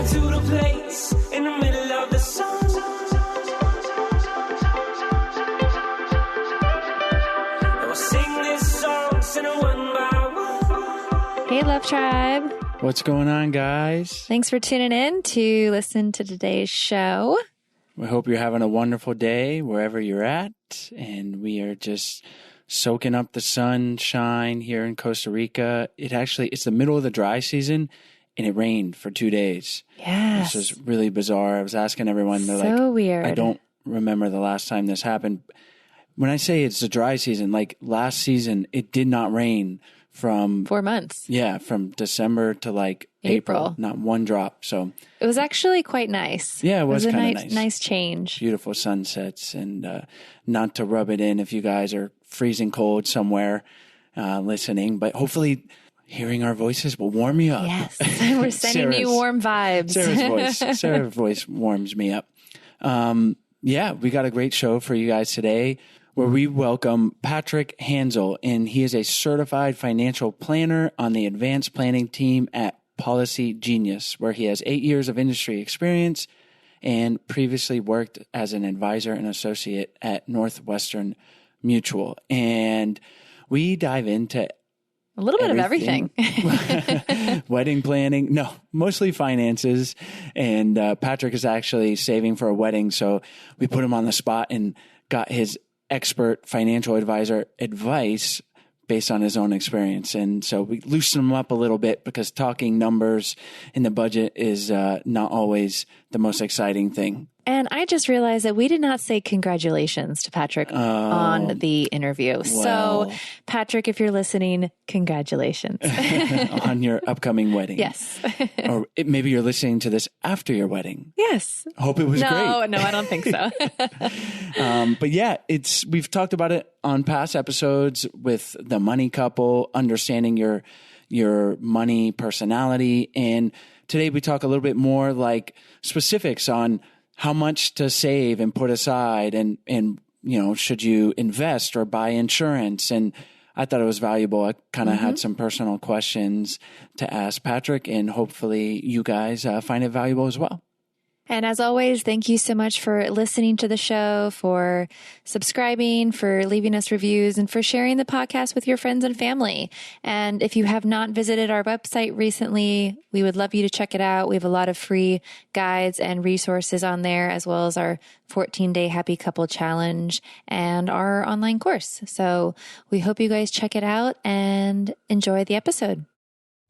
to the place in the middle of the sun. And we'll sing this song, sing it one by one. Hey, Love Tribe. What's going on, guys? Thanks for tuning in to listen to today's show. We hope you're having a wonderful day wherever you're at. And we are just soaking up the sunshine here in Costa Rica. It's the middle of the dry season and it rained for 2 days. Yes. This is really bizarre. I was asking everyone, they're so weird. I don't remember the last time this happened. When I say it's the dry season, like last season, it did not rain from 4 months. Yeah, from December to like April. Not one drop. So it was actually quite nice. Yeah, it was kind of nice change. Beautiful sunsets, and not to rub it in if you guys are freezing cold somewhere listening, but hopefully hearing our voices will warm you up. Yes, we're sending you warm vibes. Sarah's voice warms me up. Yeah, we got a great show for you guys today, where we welcome Patrick Hanzel, and he is a certified financial planner on the advanced planning team at Policygenius, where he has 8 years of industry experience and previously worked as an advisor and associate at Northwestern Mutual. And we dive into a little bit of everything. Wedding planning. No, mostly finances. And Patrick is actually saving for a wedding, so we put him on the spot and got his expert financial advisor advice based on his own experience. And so we loosened him up a little bit, because talking numbers in the budget is not always the most exciting thing. And I just realized that we did not say congratulations to Patrick on the interview. Well. So Patrick, if you're listening, congratulations. On your upcoming wedding. Yes. Or maybe you're listening to this after your wedding. Yes. Hope it was great. No, I don't think so. But yeah, we've talked about it on past episodes with the money couple, understanding your money personality. And today we talk a little bit more like specifics on how much to save and put aside, and should you invest or buy insurance? And I thought it was valuable. I kind of had some personal questions to ask Patrick, and hopefully you guys find it valuable as well. And as always, thank you so much for listening to the show, for subscribing, for leaving us reviews, and for sharing the podcast with your friends and family. And if you have not visited our website recently, we would love you to check it out. We have a lot of free guides and resources on there, as well as our 14-day Happy Couple Challenge and our online course. So we hope you guys check it out and enjoy the episode.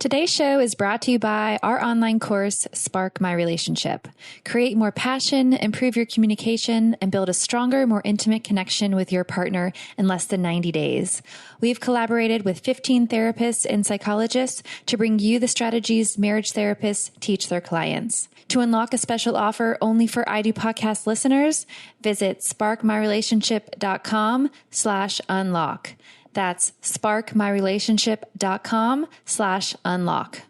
Today's show is brought to you by our online course, Spark My Relationship. Create more passion, improve your communication, and build a stronger, more intimate connection with your partner in less than 90 days. We've collaborated with 15 therapists and psychologists to bring you the strategies marriage therapists teach their clients. To unlock a special offer only for I Do Podcast listeners, visit sparkmyrelationship.com/unlock. That's sparkmyrelationship.com/unlock.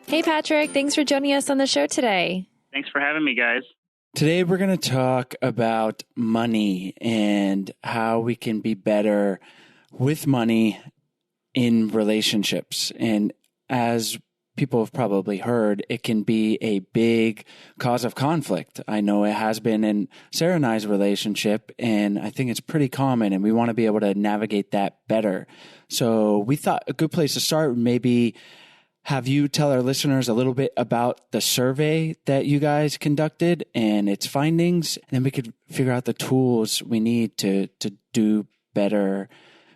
Hey, Patrick, thanks for joining us on the show today. Thanks for having me, guys. Today, we're going to talk about money and how we can be better with money in relationships. And as people have probably heard, it can be a big cause of conflict. I know it has been in Sarah and I's relationship, and I think it's pretty common, and we want to be able to navigate that better. So we thought a good place to start would maybe have you tell our listeners a little bit about the survey that you guys conducted and its findings, and then we could figure out the tools we need to do better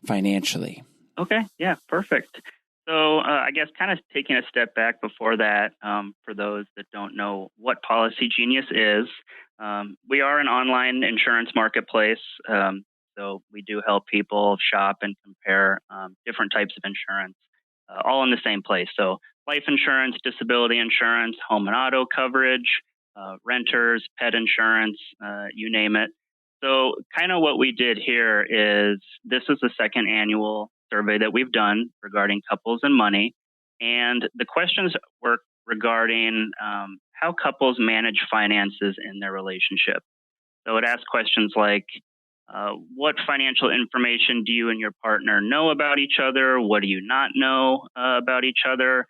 financially. Okay, yeah, perfect. So I guess kind of taking a step back before that, for those that don't know what Policygenius is, we are an online insurance marketplace. So we do help people shop and compare different types of insurance, all in the same place. So life insurance, disability insurance, home and auto coverage, renters, pet insurance, you name it. So kind of what we did here is this is the second annual survey that we've done regarding couples and money. And the questions were regarding how couples manage finances in their relationship. So it asked questions like, What financial information do you and your partner know about each other? What do you not know about each other?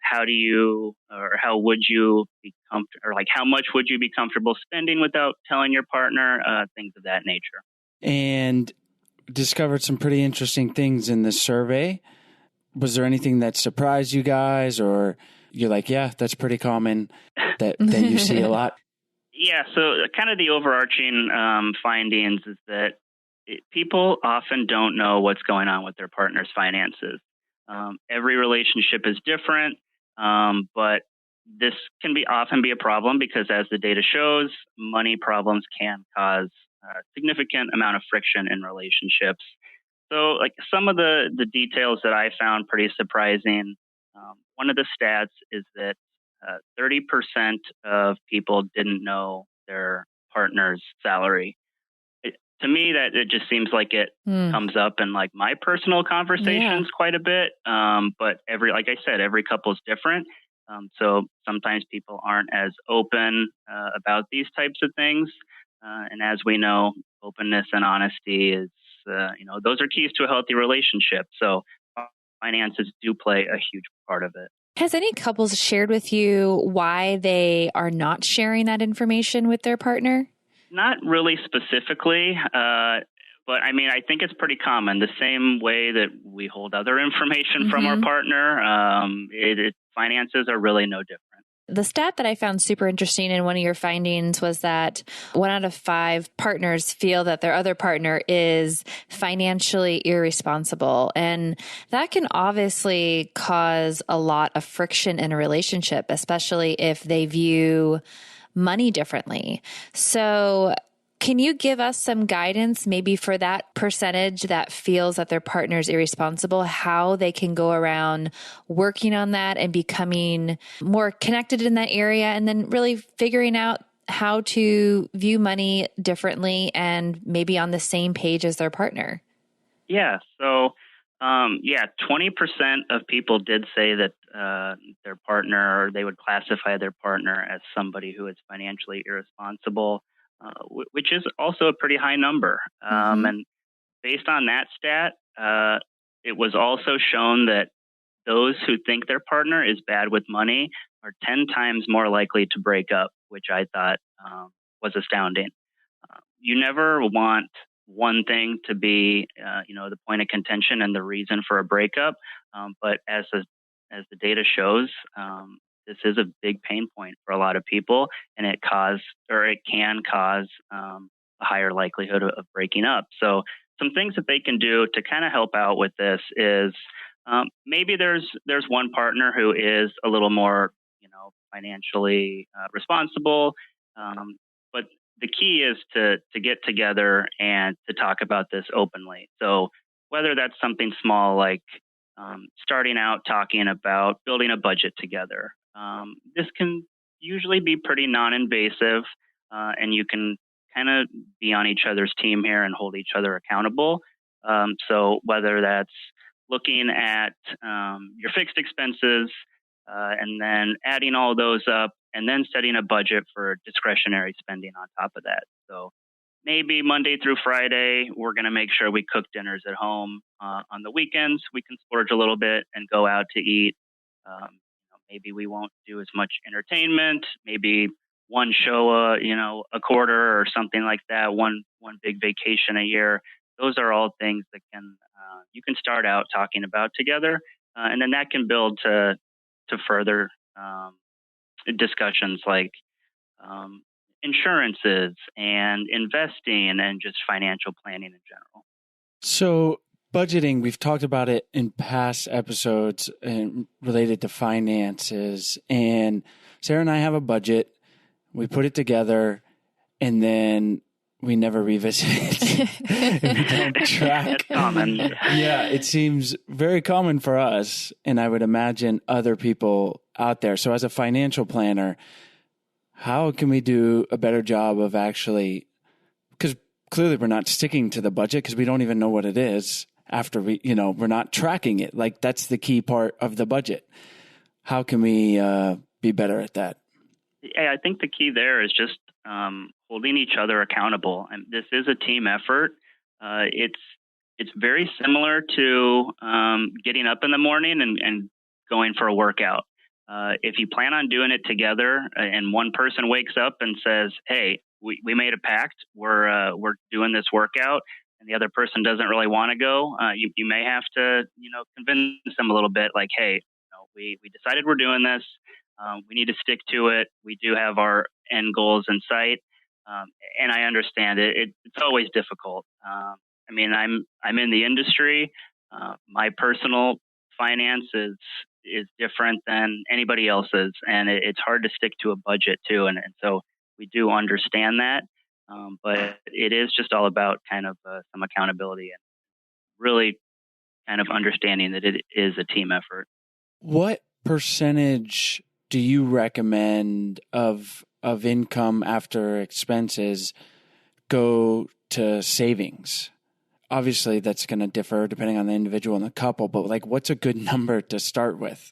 How do you, or how would you be comfortable, or like how much would you be comfortable spending without telling your partner? Things of that nature. And discovered some pretty interesting things in the survey. Was there anything that surprised you guys, or you're like, yeah, that's pretty common that you see a lot? Yeah, so kind of the overarching findings is that people often don't know what's going on with their partner's finances. Every relationship is different, but this can often be a problem because, as the data shows, money problems can cause a significant amount of friction in relationships. So, like some of the details that I found pretty surprising, one of the stats is that 30% of people didn't know their partner's salary. To me, that it just seems like it comes up in like my personal conversations quite a bit. But like I said, every couple is different. So sometimes people aren't as open about these types of things. And as we know, openness and honesty is, those are keys to a healthy relationship. So finances do play a huge part of it. Has any couples shared with you why they are not sharing that information with their partner? Not really specifically, but I mean, I think it's pretty common. The same way that we hold other information from our partner, finances are really no different. The stat that I found super interesting in one of your findings was that 1 out of 5 partners feel that their other partner is financially irresponsible. And that can obviously cause a lot of friction in a relationship, especially if they view money differently. So can you give us some guidance maybe for that percentage that feels that their partner is irresponsible, how they can go around working on that and becoming more connected in that area, and then really figuring out how to view money differently and maybe on the same page as their partner? Yeah. So, 20% of people did say that their partner, or they would classify their partner as somebody who is financially irresponsible. Which is also a pretty high number. And based on that stat, it was also shown that those who think their partner is bad with money are 10 times more likely to break up, which I thought was astounding. You never want one thing to be, the point of contention and the reason for a breakup. But as the data shows, this is a big pain point for a lot of people, and it can cause a higher likelihood of breaking up. So some things that they can do to kind of help out with this is maybe there's one partner who is a little more, financially responsible. But the key is to get together and to talk about this openly. So whether that's something small like starting out talking about building a budget together. This can usually be pretty non-invasive, and you can kind of be on each other's team here and hold each other accountable. So whether that's looking at your fixed expenses and then adding all those up and then setting a budget for discretionary spending on top of that. So maybe Monday through Friday, we're going to make sure we cook dinners at home. On the weekends, we can splurge a little bit and go out to eat. Maybe we won't do as much entertainment, maybe one show, a quarter or something like that, one big vacation a year. Those are all things that you can start out talking about together. And then that can build to further discussions like insurances and investing and just financial planning in general. So budgeting, we've talked about it in past episodes and related to finances. And Sarah and I have a budget. We put it together and then we never revisit it. We don't track. That's common. Yeah, it seems very common for us. And I would imagine other people out there. So as a financial planner, how can we do a better job of actually, because clearly we're not sticking to the budget because we don't even know what it is. After we're not tracking it. Like that's the key part of the budget. How can we be better at that? Yeah, I think the key there is just holding each other accountable. And this is a team effort. It's very similar to getting up in the morning and going for a workout. If you plan on doing it together, and one person wakes up and says, "Hey, we made a pact. We're doing this workout," and the other person doesn't really want to go, you may have to convince them a little bit, like, "Hey, we decided we're doing this. We need to stick to it. We do have our end goals in sight." And I understand it's always difficult. I mean, I'm in the industry. My personal finance is different than anybody else's, and it's hard to stick to a budget too. And so we do understand that, but it is just all about kind of some accountability and really kind of understanding that it is a team effort. What percentage do you recommend of income after expenses go to savings? Obviously, that's going to differ depending on the individual and the couple, but like, what's a good number to start with?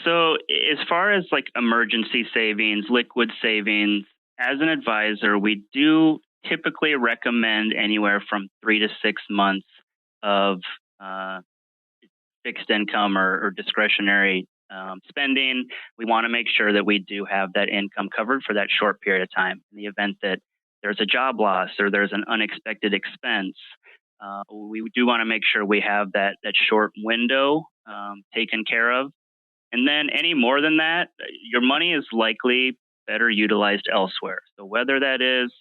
So as far as like emergency savings, liquid savings, as an advisor, we do typically recommend anywhere from 3 to 6 months of fixed income or discretionary spending. We want to make sure that we do have that income covered for that short period of time. In the event that there's a job loss or there's an unexpected expense, we do want to make sure we have that short window taken care of. And then any more than that, your money is likely better utilized elsewhere. So whether that is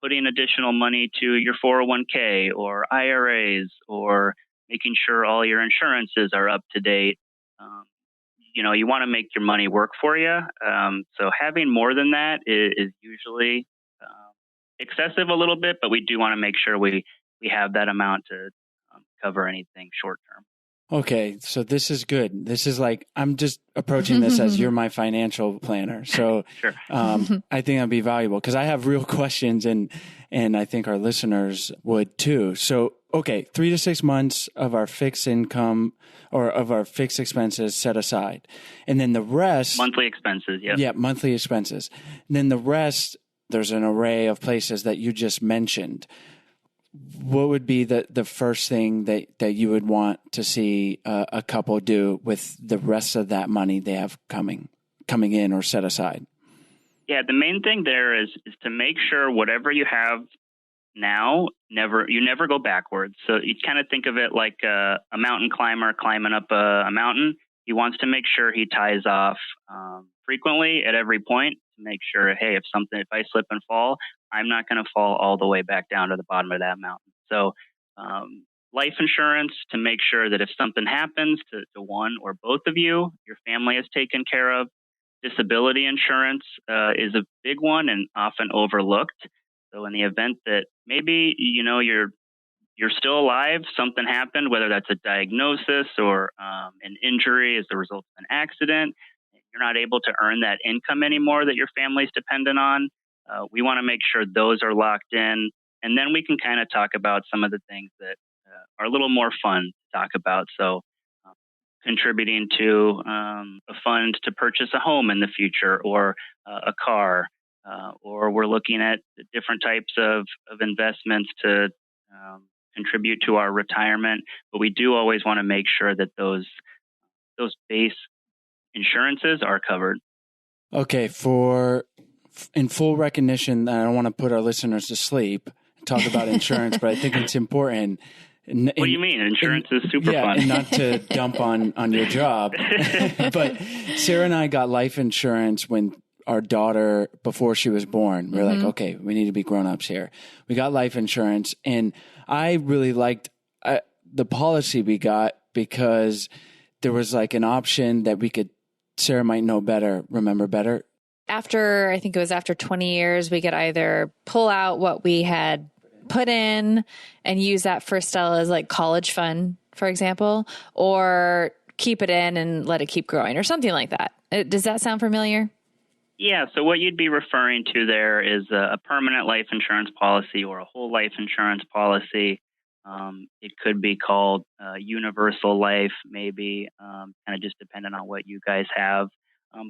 putting additional money to your 401k or IRAs, or making sure all your insurances are up to date, you want to make your money work for you. So having more than that is usually excessive a little bit, but we do want to make sure we have that amount to cover anything short term. Okay, so this is good. This is like, I'm just approaching this as you're my financial planner. So Sure. I think that'd be valuable because I have real questions and I think our listeners would too. So, okay, 3 to 6 months of our fixed income or of our fixed expenses set aside. And then the rest... Monthly expenses, yeah. Yeah, monthly expenses. And then the rest, there's an array of places that you just mentioned. What would be the first thing that you would want to see a couple do with the rest of that money they have coming in or set aside? Yeah, the main thing there is to make sure whatever you have now, you never go backwards. So you kind of think of it like a mountain climber climbing up a mountain. He wants to make sure he ties off frequently at every point to make sure, hey, if I slip and fall, I'm not going to fall all the way back down to the bottom of that mountain. So life insurance to make sure that if something happens to one or both of you, your family is taken care of. Disability insurance is a big one and often overlooked. So in the event that maybe, you're still alive, something happened, whether that's a diagnosis or an injury as the result of an accident, you're not able to earn that income anymore that your family's dependent on. We want to make sure those are locked in. And then we can kind of talk about some of the things that are a little more fun to talk about. So contributing to a fund to purchase a home in the future or a car, or we're looking at different types of investments to contribute to our retirement. But we do always want to make sure that those base insurances are covered. Okay, in full recognition that I don't want to put our listeners to sleep and talk about insurance, but I think it's important. What do you mean? Insurance is super fun. And not to dump on your job, but Sarah and I got life insurance when our daughter, before she was born. We were like, okay, we need to be grown-ups here. We got life insurance, and I really liked the policy we got because there was like an option that Sarah might know better, remember better. I think it was after 20 years, we could either pull out what we had put in and use that for Stella as like college fund, for example, or keep it in and let it keep growing or something like that. Does that sound familiar? Yeah. So what you'd be referring to there is a permanent life insurance policy or a whole life insurance policy. It could be called universal life, maybe, kind of just depending on what you guys have.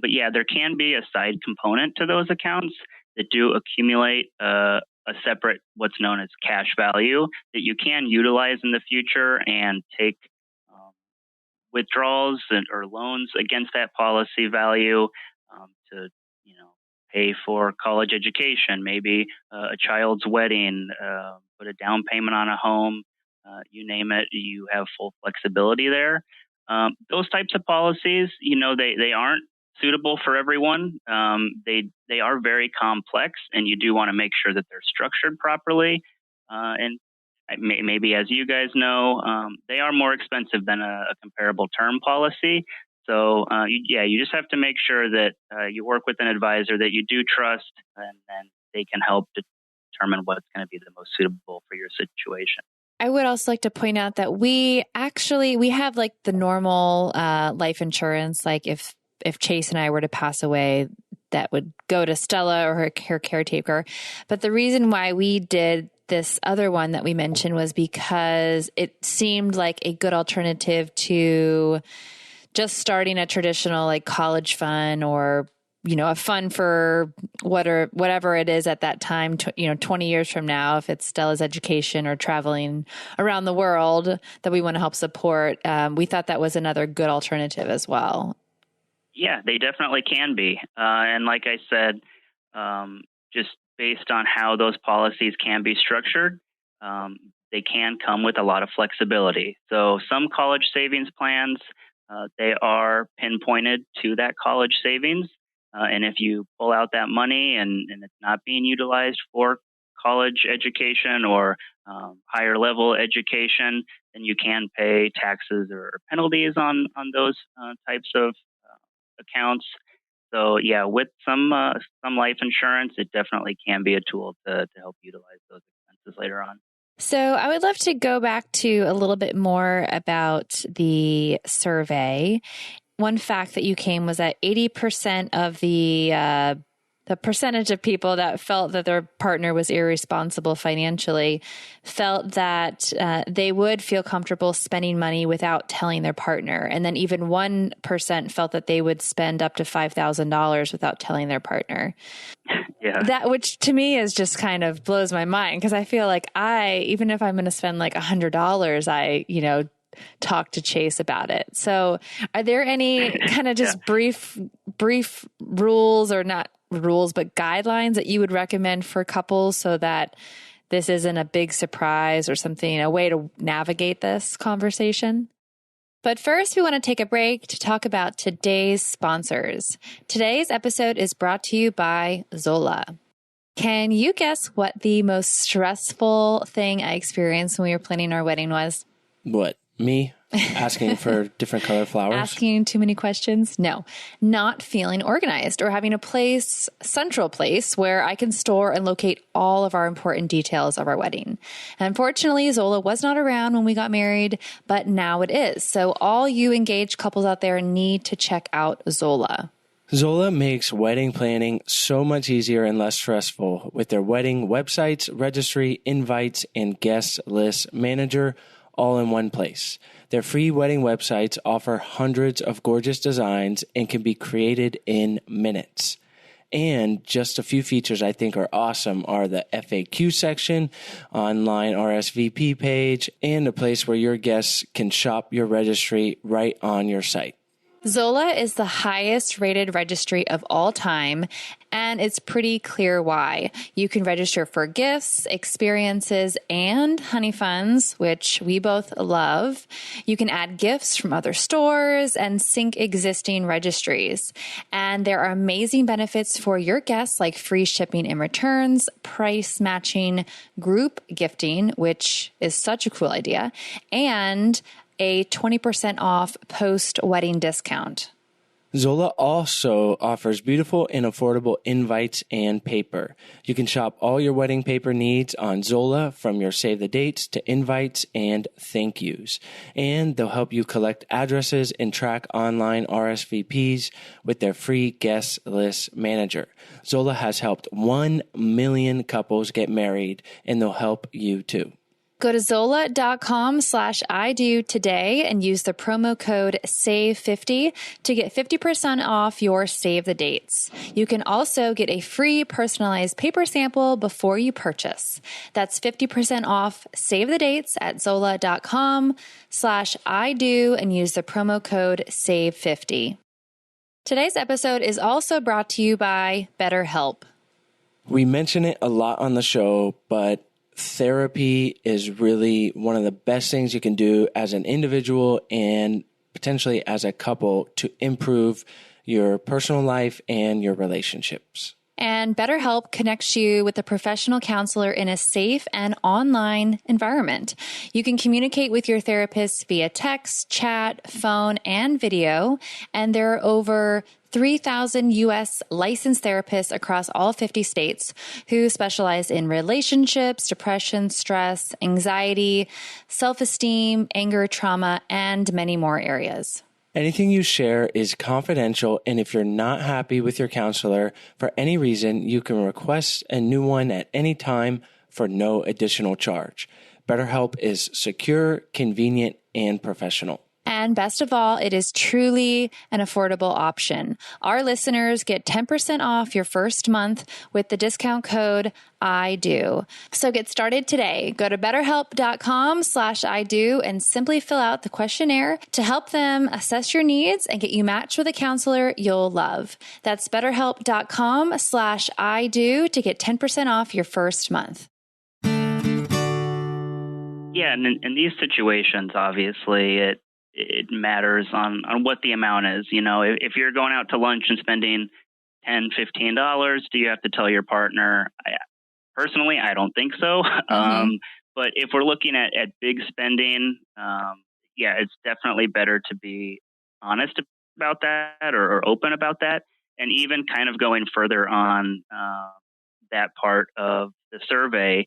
But yeah, there can be a side component to those accounts. that do accumulate a separate, what's known as cash value, that you can utilize in the future and take withdrawals or loans against that policy value to, pay for college education, maybe a child's wedding, put a down payment on a home, you name it, you have full flexibility there. Those types of policies, they aren't suitable for everyone. They are very complex, and you do want to make sure that they're structured properly. And maybe, as you guys know, they are more expensive than a comparable term policy. So, you just have to make sure that you work with an advisor that you do trust, and then they can help determine what's going to be the most suitable for your situation. I would also like to point out that we have like the normal life insurance. Like if Chase and I were to pass away, that would go to Stella or her caretaker. But the reason why we did this other one that we mentioned was because it seemed like a good alternative to just starting a traditional like college fund or, a fund for whatever it is at that time, 20 years from now, if it's Stella's education or traveling around the world that we want to help support. We thought that was another good alternative as well. Yeah, they definitely can be. And like I said, just based on how those policies can be structured, they can come with a lot of flexibility. So some college savings plans, they are pinpointed to that college savings. And if you pull out that money and it's not being utilized for college education or higher level education, then you can pay taxes or penalties on those types of accounts. So yeah, with some life insurance, it definitely can be a tool to help utilize those expenses later on. So I would love to go back to a little bit more about the survey. One fact that you came was that 80% of the percentage of people that felt that their partner was irresponsible financially felt that they would feel comfortable spending money without telling their partner. And then even 1% felt that they would spend up to $5,000 without telling their partner. Yeah. That, which to me is just kind of blows my mind, because I feel like even if I'm going to spend like $100, I, talk to Chase about it. So are there any kind of just brief rules, or not rules, but guidelines that you would recommend for couples so that this isn't a big surprise or something, a way to navigate this conversation? But first, we want to take a break to talk about today's sponsors. Today's episode is brought to you by Zola. Can you guess what the most stressful thing I experienced when we were planning our wedding was? What? Me? Asking for different color flowers? Asking too many questions? No. Not feeling organized or having a central place where I can store and locate all of our important details of our wedding. Unfortunately, Zola was not around when we got married, but now it is. So all you engaged couples out there need to check out Zola. Zola makes wedding planning so much easier and less stressful with their wedding websites, registry, invites, and guest list manager all in one place. Their free wedding websites offer hundreds of gorgeous designs and can be created in minutes. And just a few features I think are awesome are the FAQ section, online RSVP page, and a place where your guests can shop your registry right on your site. Zola is the highest rated registry of all time, and it's pretty clear why. You can register for gifts, experiences, and honey funds, which we both love. You can add gifts from other stores and sync existing registries. And there are amazing benefits for your guests, like free shipping and returns, price matching, group gifting, which is such a cool idea, and a 20% off post-wedding discount. Zola also offers beautiful and affordable invites and paper. You can shop all your wedding paper needs on Zola, from your save the dates to invites and thank yous. And they'll help you collect addresses and track online RSVPs with their free guest list manager. Zola has helped 1 million couples get married, and they'll help you too. Go to Zola.com/I do today and use the promo code SAVE50 to get 50% off your save the dates. You can also get a free personalized paper sample before you purchase. That's 50% off save the dates at Zola.com/I do and use the promo code SAVE50. Today's episode is also brought to you by BetterHelp. We mention it a lot on the show, but therapy is really one of the best things you can do as an individual and potentially as a couple to improve your personal life and your relationships. And BetterHelp connects you with a professional counselor in a safe and online environment. You can communicate with your therapist via text, chat, phone, and video. And there are over 3,000 U.S. licensed therapists across all 50 states who specialize in relationships, depression, stress, anxiety, self-esteem, anger, trauma, and many more areas. Anything you share is confidential, and if you're not happy with your counselor for any reason, you can request a new one at any time for no additional charge. BetterHelp is secure, convenient, and professional. And best of all, it is truly an affordable option. Our listeners get 10% off your first month with the discount code IDO. So get started today. Go to betterhelp.com/IDO and simply fill out the questionnaire to help them assess your needs and get you matched with a counselor you'll love. That's betterhelp.com/IDO to get 10% off your first month. Yeah, and in these situations, obviously, it matters on what the amount is. You know, if you're going out to lunch and spending $10, $15, do you have to tell your partner? Personally, I don't think so. But if we're looking at big spending, it's definitely better to be honest about that or open about that. And even kind of going further on that part of the survey,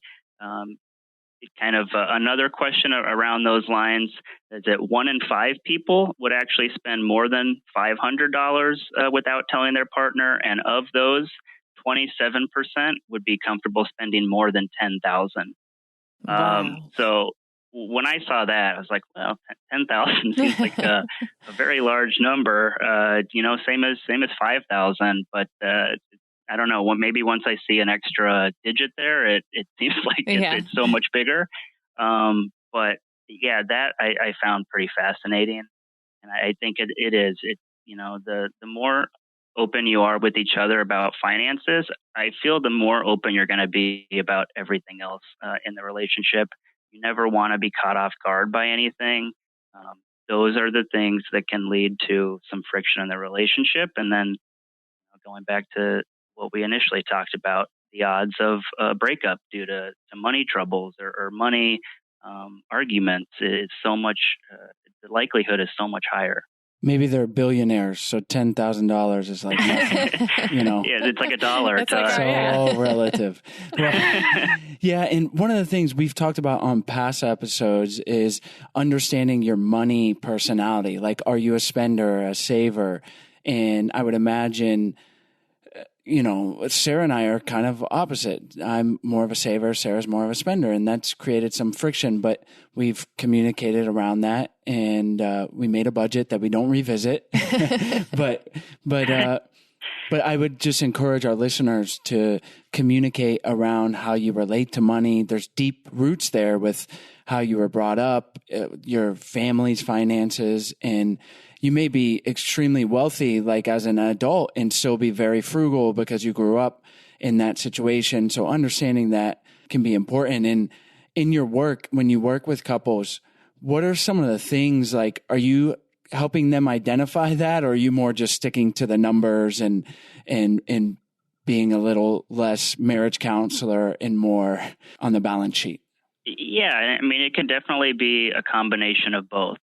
another question around those lines is that 1 in 5 people would actually spend more than $500 without telling their partner. And of those, 27% would be comfortable spending more than $10,000. Wow. So when I saw that, I was like, well, 10,000 seems like a very large number, same as 5,000, but I don't know. Maybe once I see an extra digit there, it seems like it's so much bigger. But yeah, that I found pretty fascinating, and I think it is. The more open you are with each other about finances, I feel the more open you're going to be about everything else in the relationship. You never want to be caught off guard by anything. Those are the things that can lead to some friction in the relationship, and then going back to what we initially talked about, the odds of a breakup due to money troubles or money arguments is so much, the likelihood is so much higher. Maybe they're billionaires, so $10,000 is like nothing, Yeah, it's like $1. It's like, so relative. Well, yeah, and one of the things we've talked about on past episodes is understanding your money personality. Like, are you a spender, a saver? And I would imagine Sarah and I are kind of opposite. I'm more of a saver. Sarah's more of a spender, and that's created some friction, but we've communicated around that, and we made a budget that we don't revisit. but I would just encourage our listeners to communicate around how you relate to money. There's deep roots there with how you were brought up, your family's finances, and you may be extremely wealthy, like as an adult, and still be very frugal because you grew up in that situation. So understanding that can be important. And in your work, when you work with couples, what are some of the things, like, are you helping them identify that, or are you more just sticking to the numbers and being a little less marriage counselor and more on the balance sheet? Yeah, I mean, it can definitely be a combination of both.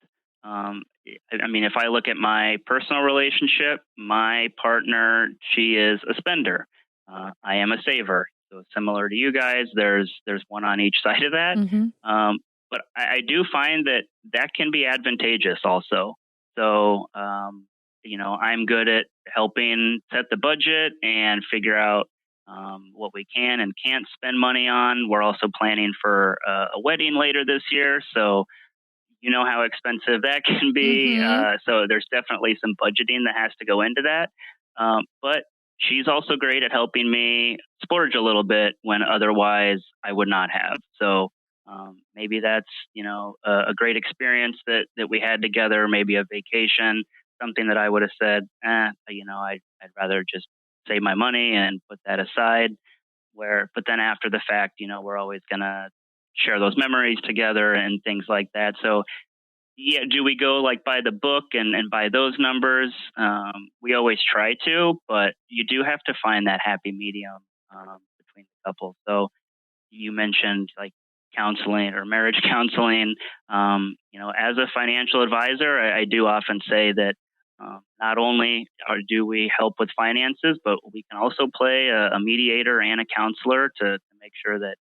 If I look at my personal relationship, my partner, she is a spender. I am a saver. So similar to you guys, there's one on each side of that. Mm-hmm. But I do find that can be advantageous also. So, I'm good at helping set the budget and figure out, what we can and can't spend money on. We're also planning for a wedding later this year. So you know how expensive that can be. So there's definitely some budgeting that has to go into that. But she's also great at helping me splurge a little bit when otherwise I would not have. So maybe that's, a great experience that we had together, maybe a vacation, something that I would have said, I'd rather just save my money and put that aside. But then after the fact, we're always going to share those memories together and things like that. So yeah, do we go like by the book and by those numbers? We always try to, but you do have to find that happy medium between the couple. So you mentioned like counseling or marriage counseling. As a financial advisor, I do often say that not only do we help with finances, but we can also play a mediator and a counselor to make sure that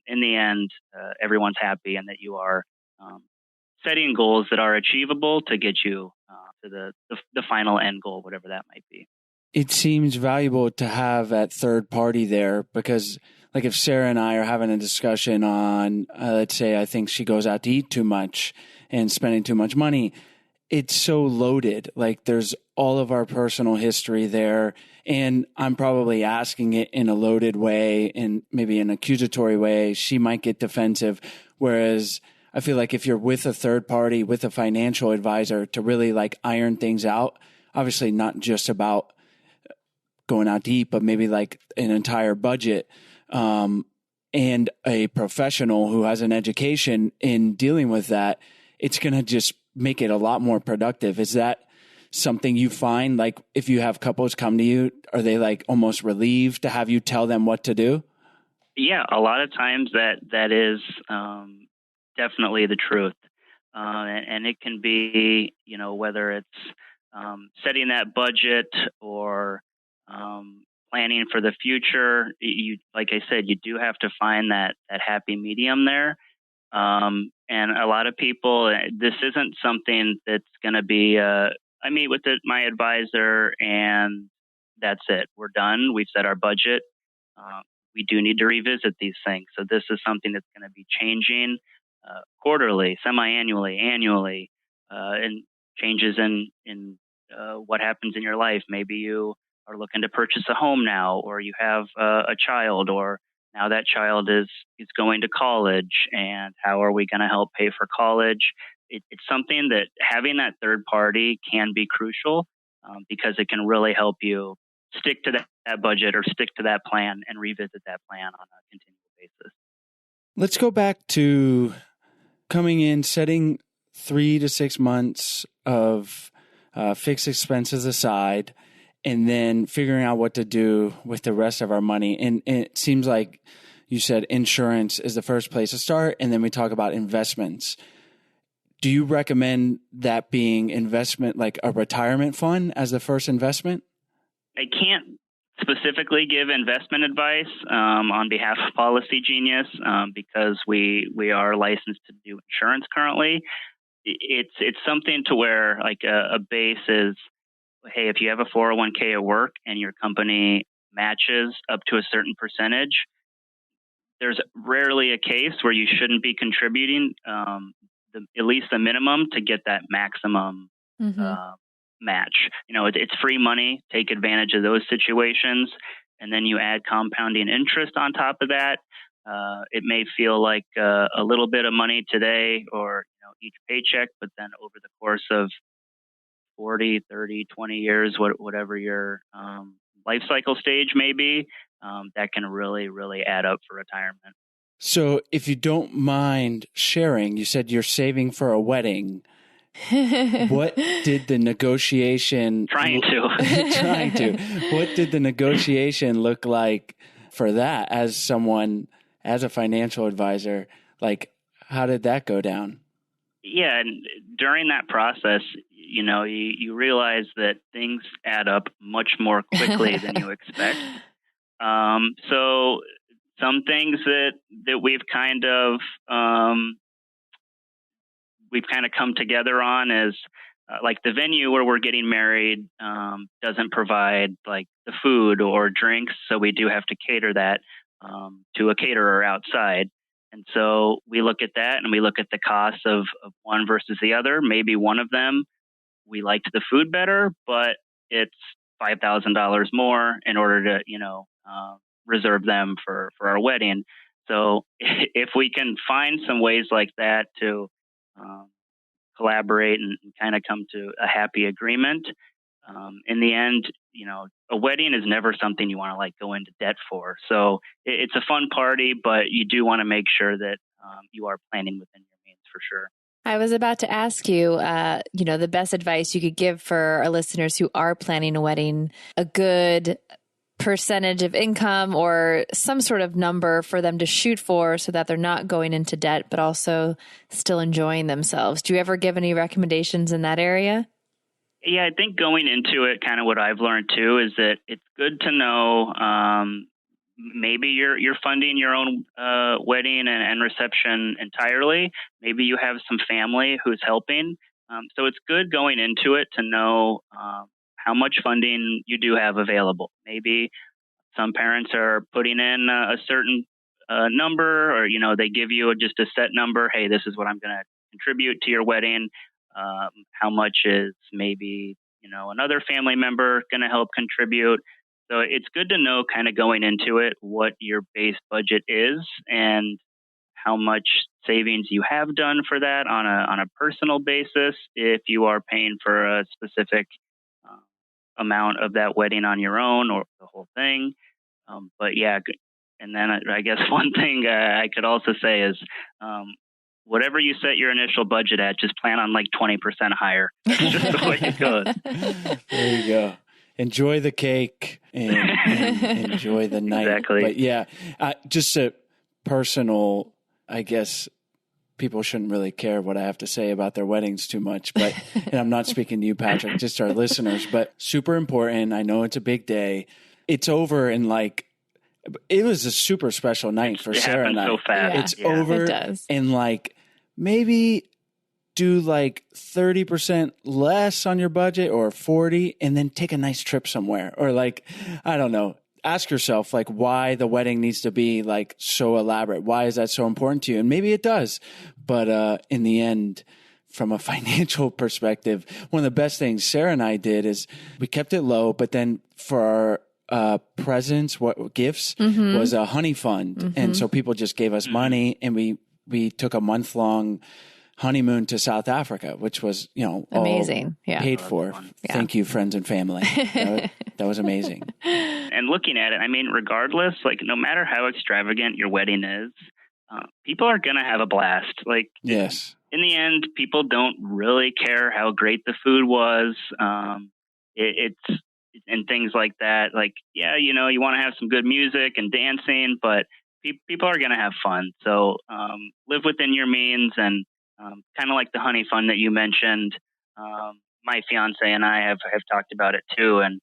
in the end, everyone's happy and that you are setting goals that are achievable to get you to the final end goal, whatever that might be. It seems valuable to have that third party there because, like, if Sarah and I are having a discussion on, let's say, I think she goes out to eat too much and spending too much money, it's so loaded. Like, there's all of our personal history there, and I'm probably asking it in a loaded way and maybe an accusatory way. She might get defensive, whereas I feel like if you're with a third party, with a financial advisor to really like iron things out, obviously not just about going out to eat, but maybe like an entire budget, and a professional who has an education in dealing with that, it's going to just make it a lot more productive. Is that something you find? Like if you have couples come to you, are they like almost relieved to have you tell them what to do? Yeah, a lot of times that is definitely the truth. And it can be, whether it's setting that budget or planning for the future. Like I said, you do have to find that happy medium there. And a lot of people, this isn't something that's going to be, I meet with my advisor and that's it. We're done. We've set our budget. We do need to revisit these things. So this is something that's going to be changing quarterly, semi-annually, annually, and changes in what happens in your life. Maybe you are looking to purchase a home now, or you have a child, or now that child is going to college, and how are we going to help pay for college? It's something that having that third party can be crucial because it can really help you stick to that budget or stick to that plan and revisit that plan on a continual basis. Let's go back to coming in, setting 3 to 6 months of fixed expenses aside, and then figuring out what to do with the rest of our money. And it seems like you said insurance is the first place to start, and then we talk about investments. Do you recommend that being investment, like a retirement fund as the first investment? I can't specifically give investment advice on behalf of Policygenius because we are licensed to do insurance currently. It's something to where like a base is, hey, if you have a 401k at work and your company matches up to a certain percentage, there's rarely a case where you shouldn't be contributing at least the minimum to get that maximum match. It's free money. Take advantage of those situations. And then you add compounding interest on top of that. It may feel like a little bit of money today or each paycheck, but then over the course of 40, 30, 20 years, whatever your life cycle stage may be, that can really, really add up for retirement. So if you don't mind sharing, you said you're saving for a wedding. What did the negotiation... Trying to. What did the negotiation look like for that as a financial advisor? Like, how did that go down? Yeah, and during that process, you realize that things add up much more quickly than you expect. So some things that we've kind of come together on is like the venue where we're getting married doesn't provide like the food or drinks, so we do have to cater that to a caterer outside. And so we look at that and we look at the cost of one versus the other. Maybe one of them we liked the food better, but it's $5,000 more in order to reserve them for our wedding. So if we can find some ways like that to collaborate and kind of come to a happy agreement, in the end, a wedding is never something you want to like go into debt for. So it's a fun party, but you do want to make sure that you are planning within your means for sure. I was about to ask you, the best advice you could give for our listeners who are planning a wedding, a good percentage of income or some sort of number for them to shoot for so that they're not going into debt, but also still enjoying themselves. Do you ever give any recommendations in that area? Yeah, I think going into it, kind of what I've learned too, is that it's good to know maybe you're funding your own wedding and reception entirely. Maybe you have some family who's helping. So it's good going into it to know how much funding you do have available. Maybe some parents are putting in a certain number, or they give you just a set number. Hey, this is what I'm going to contribute to your wedding. How much is maybe another family member going to help contribute? So it's good to know kind of going into it what your base budget is and how much savings you have done for that on a personal basis if you are paying for a specific amount of that wedding on your own or the whole thing. But yeah, and then I guess one thing I could also say is whatever you set your initial budget at, just plan on like 20% higher. That's just the way it goes. There you go. Enjoy the cake and enjoy the night. Exactly. But yeah, just a personal, I guess people shouldn't really care what I have to say about their weddings too much, but, and I'm not speaking to you, Patrick, just our listeners, but super important. I know it's a big day. It's over in it was a super special night for Sarah and I. So fast. It's over in maybe do 30% less on your budget or 40 and then take a nice trip somewhere or I don't know. Ask yourself why the wedding needs to be so elaborate. Why is that so important to you? And maybe it does, but in the end, from a financial perspective, one of the best things Sarah and I did is we kept it low, but then for our presents, gifts was a honey fund. And so people just gave us money and we took a month-long honeymoon to South Africa, which was, amazing. Yeah. Paid for. Yeah. Thank you, friends and family. That was amazing. And looking at it, regardless, no matter how extravagant your wedding is, people are going to have a blast. Yes. In the end, people don't really care how great the food was. It's and things like that. You want to have some good music and dancing, but people are going to have fun. So live within your means and kind of like the honey fund that you mentioned. My fiance and I have talked about it too. And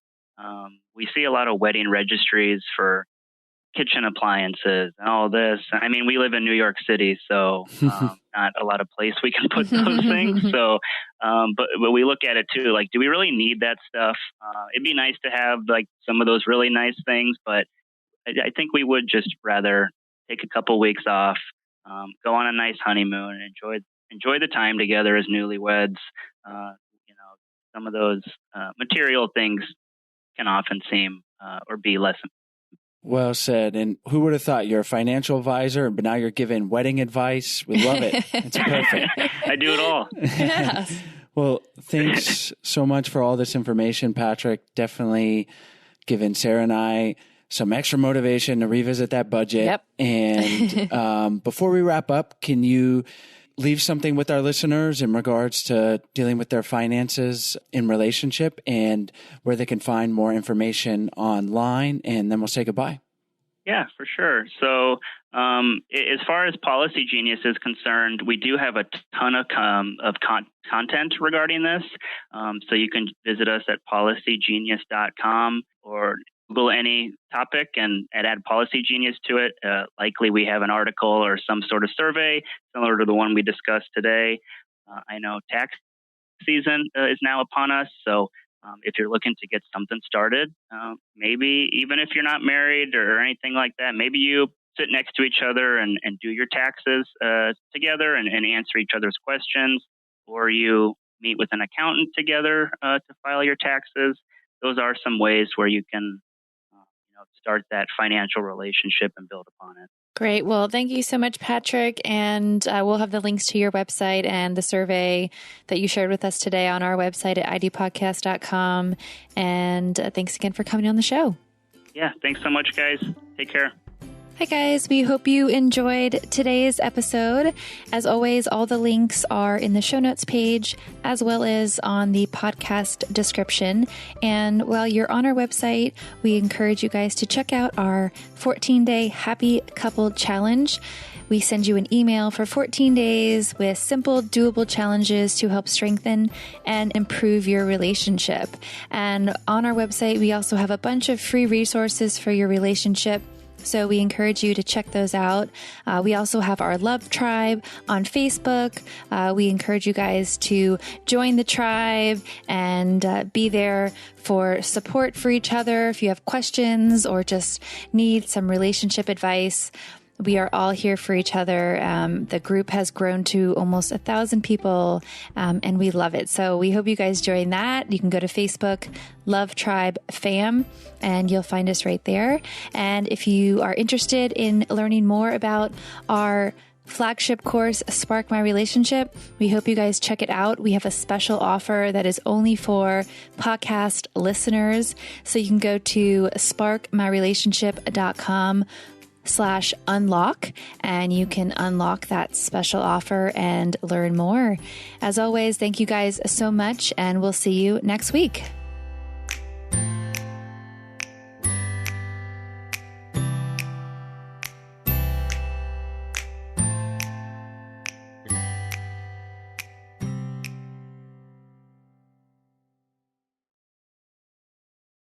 we see a lot of wedding registries for kitchen appliances and all this. We live in New York City, so not a lot of place we can put those things. So, but we look at it too, do we really need that stuff? It'd be nice to have some of those really nice things, but I think we would just rather take a couple weeks off, go on a nice honeymoon, and enjoy the time together as newlyweds. Some of those material things can often seem or be less. Well said. And who would have thought you're a financial advisor, but now you're giving wedding advice? We love it. It's perfect. I do it all. Yes. Well, thanks so much for all this information, Patrick. Definitely giving Sarah and I some extra motivation to revisit that budget. Yep. And before we wrap up, can you leave something with our listeners in regards to dealing with their finances in relationship and where they can find more information online, and then we'll say goodbye. Yeah, for sure. So as far as Policygenius is concerned, we do have a ton of content regarding this. So you can visit us at policygenius.com or Google any topic and add Policygenius to it. Likely we have an article or some sort of survey similar to the one we discussed today. I know tax season is now upon us. So if you're looking to get something started, maybe even if you're not married or anything like that, maybe you sit next to each other and do your taxes together and answer each other's questions, or you meet with an accountant together to file your taxes. Those are some ways where you can start that financial relationship and build upon it. Great. Well, thank you so much, Patrick. And we'll have the links to your website and the survey that you shared with us today on our website at idpodcast.com. And thanks again for coming on the show. Yeah, thanks so much, guys. Take care. Hi, guys. We hope you enjoyed today's episode. As always, all the links are in the show notes page, as well as on the podcast description. And while you're on our website, we encourage you guys to check out our 14-day Happy Couple Challenge. We send you an email for 14 days with simple, doable challenges to help strengthen and improve your relationship. And on our website, we also have a bunch of free resources for your relationship. So we encourage you to check those out. We also have our Love Tribe on Facebook. We encourage you guys to join the tribe and be there for support for each other. If you have questions or just need some relationship advice, we are all here for each other. The group has grown to almost 1,000 people, and we love it. So we hope you guys join that. You can go to Facebook, Love Tribe Fam, and you'll find us right there. And if you are interested in learning more about our flagship course, Spark My Relationship, we hope you guys check it out. We have a special offer that is only for podcast listeners. So you can go to sparkmyrelationship.com/unlock, and you can unlock that special offer and learn more. As always, thank you guys so much, and we'll see you next week.